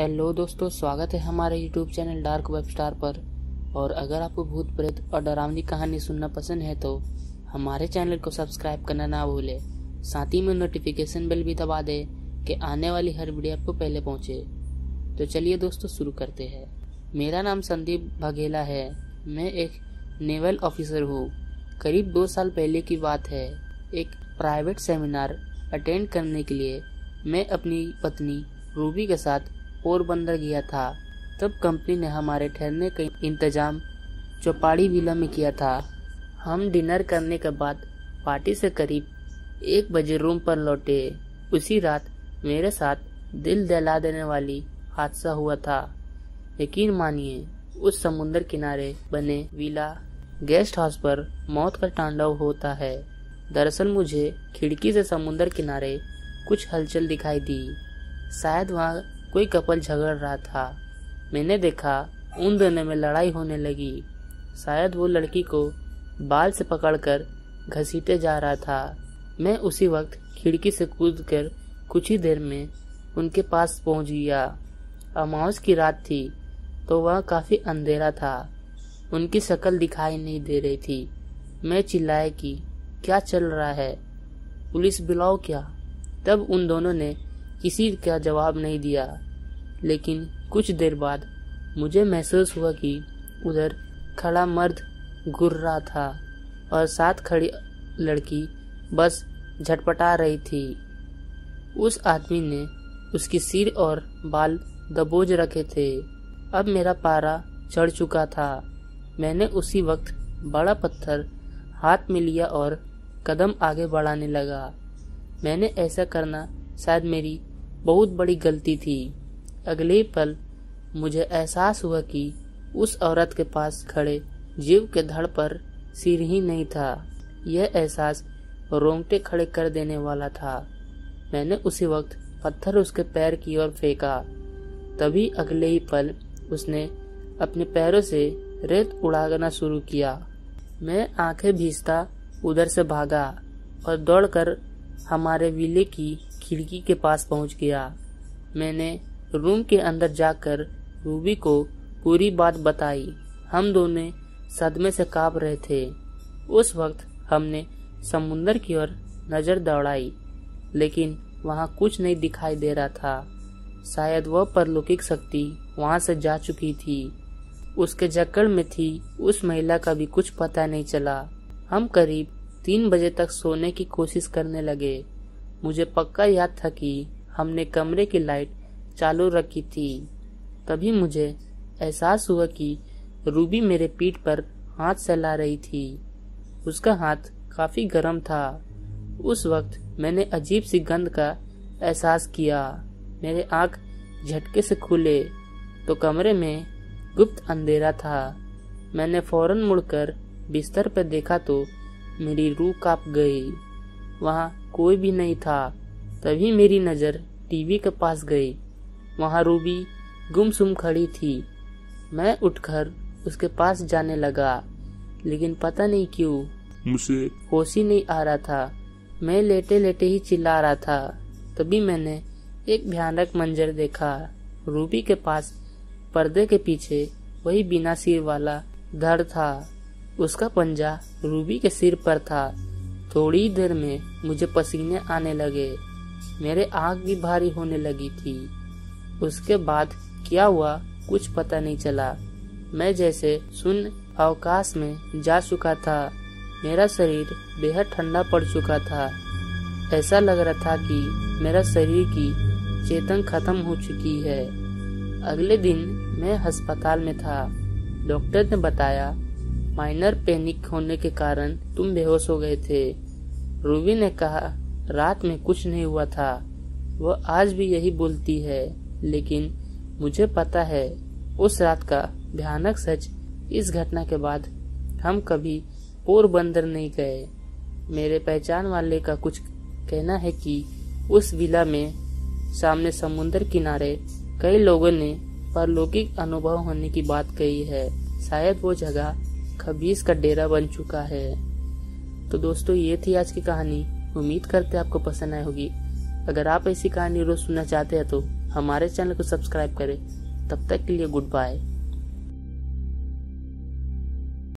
Hello दोस्तों, स्वागत है हमारे YouTube channel dark web star पर। और अगर आपको भूत प्रेत और डरावनी कहानी सुनना पसंद है तो हमारे चैनल को सब्सक्राइब करना ना भूले। साथ ही में नोटिफिकेशन बेल भी दबा दे कि आने वाली हर वीडियो आपको पहले पहुंचे। तो चलिए दोस्तों शुरू करते हैं। मेरा नाम संदीप बघेला है। मैं एक नेवल ऑफिसर हूँ। करीब 2 साल पहले की बात है। एक प्राइवेट सेमिनार अटेंड करने के लिए मैं अपनी पत्नी रूबी के साथ पोरबंदर गया था। तब कंपनी ने हमारे ठहरने का इंतजाम चौपाड़ी विला में किया था। हम डिनर करने के बाद पार्टी से करीब 1 बजे रूम पर लौटे। उसी रात मेरे साथ दिल दहला देने वाली हादसा हुआ था। यकीन मानिए, उस समुद्र किनारे बने विला गेस्ट हाउस पर मौत का तांडव होता है। दरअसल मुझे खिड़की से समुद्र किनारे कुछ हलचल दिखाई दी। शायद वहाँ कोई कपल झगड़ रहा था। मैंने देखा उन दोनों में लड़ाई होने लगी। शायद वो लड़की को बाल से पकड़कर घसीटे जा रहा था। मैं उसी वक्त खिड़की से कूदकर कुछ ही देर में उनके पास पहुंच गया। अमावस की रात थी तो वह काफी अंधेरा था। उनकी शक्ल दिखाई नहीं दे रही थी। मैं चिल्लाया कि क्या चल रहा है, पुलिस बुलाओ क्या। तब उन दोनों ने किसी का जवाब नहीं दिया। लेकिन कुछ देर बाद मुझे महसूस हुआ कि उधर खड़ा मर्द घूर रहा था और साथ खड़ी लड़की बस झटपटा रही थी। उस आदमी ने उसकी सिर और बाल दबोच रखे थे। अब मेरा पारा चढ़ चुका था। मैंने उसी वक्त बड़ा पत्थर हाथ में लिया और कदम आगे बढ़ाने लगा। मैंने ऐसा करना शायद मेरी बहुत बड़ी गलती थी। अगले ही पल मुझे एहसास हुआ कि उस औरत के पास खड़े जीव के धड़ पर सिर ही नहीं था। यह एहसास रोंगटे खड़े कर देने वाला था। मैंने उसी वक्त पत्थर उसके पैर की ओर फेंका। तभी अगले ही पल उसने अपने पैरों से रेत उड़ाना शुरू किया। मैं आंखें भीजता उधर से भागा और दौड़कर हमारे विले की खिड़की के पास पहुंच गया। मैंने रूम के अंदर जाकर रूबी को पूरी बात बताई। हम दोनों सदमे से कांप रहे थे। उस वक्त हमने समुंदर की ओर नजर दौड़ाई, लेकिन वहां कुछ नहीं दिखाई दे रहा था। शायद वह परलौकिक शक्ति वहां से जा चुकी थी। उसके जकड़ में थी उस महिला का भी कुछ पता नहीं चला। हम करीब 3 बजे तक सोने की कोशिश करने लगे। मुझे पक्का याद था कि हमने कमरे की लाइट चालू रखी थी। तभी मुझे एहसास हुआ कि रूबी मेरे पीठ पर हाथ सहला रही थी। उसका हाथ काफी गर्म था। उस वक्त मैंने अजीब सी गंध का एहसास किया। मेरे आंख झटके से खुले तो कमरे में गुप्त अंधेरा था। मैंने फौरन मुड़कर बिस्तर पर देखा तो मेरी रूह कांप गई। वहां कोई भी नहीं था। तभी मेरी नजर टीवी के पास गई। वहां रूबी गुमसुम खड़ी थी। मैं उठकर उसके पास जाने लगा, लेकिन पता नहीं क्यों मुझे होश ही नहीं आ रहा था। मैं लेटे लेटे ही चिल्ला रहा था। तभी मैंने एक भयानक मंजर देखा। रूबी के पास पर्दे के पीछे वही बिना सिर वाला धड़ था। उसका पंजा रूबी के सिर पर था। थोड़ी देर में मुझे पसीने आने लगे। मेरे आंख भी भारी होने लगी थी। उसके बाद क्या हुआ कुछ पता नहीं चला। मैं जैसे शून्य अवकाश में जा चुका था। मेरा शरीर बेहद ठंडा पड़ चुका था। ऐसा लग रहा था कि मेरा शरीर की चेतन खत्म हो चुकी है। अगले दिन मैं अस्पताल में था। डॉक्टर ने बताया माइनर पैनिक होने के कारण तुम बेहोश हो गए थे। रूबी ने कहा रात में कुछ नहीं हुआ था। वह आज भी यही बोलती है, लेकिन मुझे पता है उस रात का भयानक सच। इस घटना के बाद हम कभी पोरबंदर नहीं गए। मेरे पहचान वाले का कुछ कहना है कि उस विला में सामने समुद्र किनारे कई लोगों ने परलौकिक अनुभव होने की बात कही है। शायद वो जगह खबीस का डेरा बन चुका है। तो दोस्तों, ये थी आज की कहानी। उम्मीद करते आपको पसंद आई होगी। अगर आप ऐसी कहानी रोज सुनना चाहते हैं तो हमारे चैनल को सब्सक्राइब करें। तब तक के लिए गुड बाय।